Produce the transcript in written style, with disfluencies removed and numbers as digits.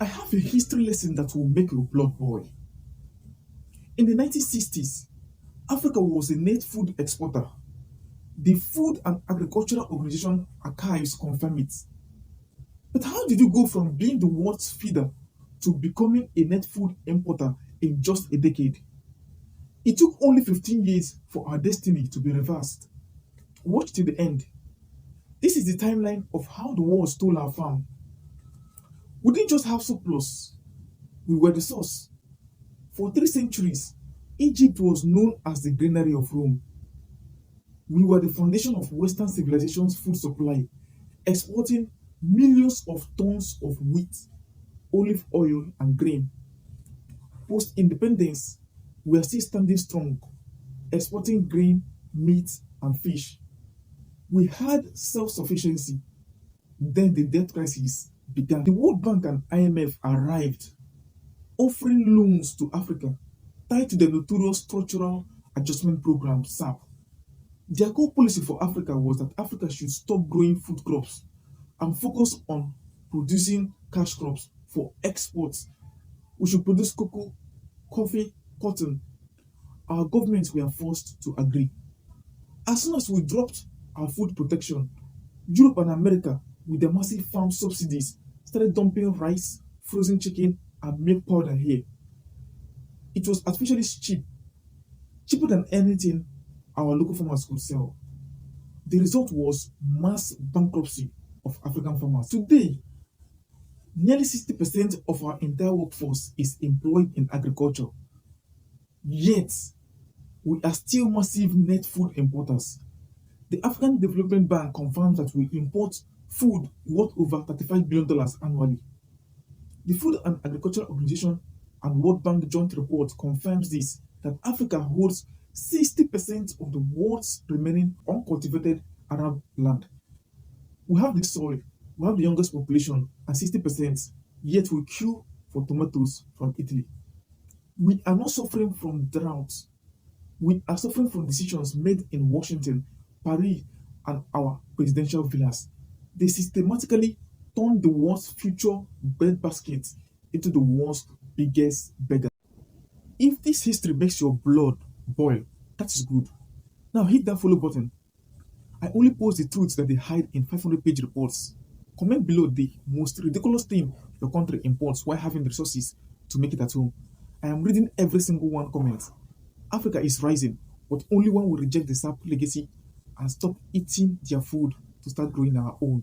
I have a history lesson that will make your blood boil. In the 1960s, Africa was a net food exporter. The Food and Agricultural Organization archives confirm it. But how did you go from being the world's feeder to becoming a net food importer in just a decade? It took only 15 years for our destiny to be reversed. Watch till the end. This is the timeline of how the world stole our farm. We didn't just have surplus, we were the source. For 3 centuries, Egypt was known as the granary of Rome. We were the foundation of Western civilization's food supply, exporting millions of tons of wheat, olive oil, and grain. Post-independence, we are still standing strong, exporting grain, meat, and fish. We had self-sufficiency. Then the debt crisis began. The World Bank and IMF arrived, offering loans to Africa tied to the notorious Structural Adjustment Program (SAP). Their core policy for Africa was that Africa should stop growing food crops and focus on producing cash crops for exports. We should produce cocoa, coffee, cotton. Our governments were forced to agree. As soon as we dropped our food protection, Europe and America, with their massive farm subsidies, started dumping rice, frozen chicken, and milk powder here. It was artificially cheap, cheaper than anything our local farmers could sell. The result was mass bankruptcy of African farmers. Today, nearly 60% of our entire workforce is employed in agriculture. Yet, we are still massive net food importers. The African Development Bank confirms that we import food worth over $35 billion annually. The Food and Agricultural Organization and World Bank joint report confirms this, that Africa holds 60% of the world's remaining uncultivated Arab land. We have the soil, we have the youngest population, and 60%, yet we queue for tomatoes from Italy. We are not suffering from drought. We are suffering from decisions made in Washington, Paris, and our presidential villas. They systematically turn the world's future breadbasket into the world's biggest beggar. If this history makes your blood boil, that is good. Now hit that follow button. I only post the truths that they hide in 500-page reports. Comment below the most ridiculous thing your country imports while having the resources to make it at home. I am reading every single one comment. Africa is rising, but only one will reject the SAP legacy and stop eating their food to start growing our own.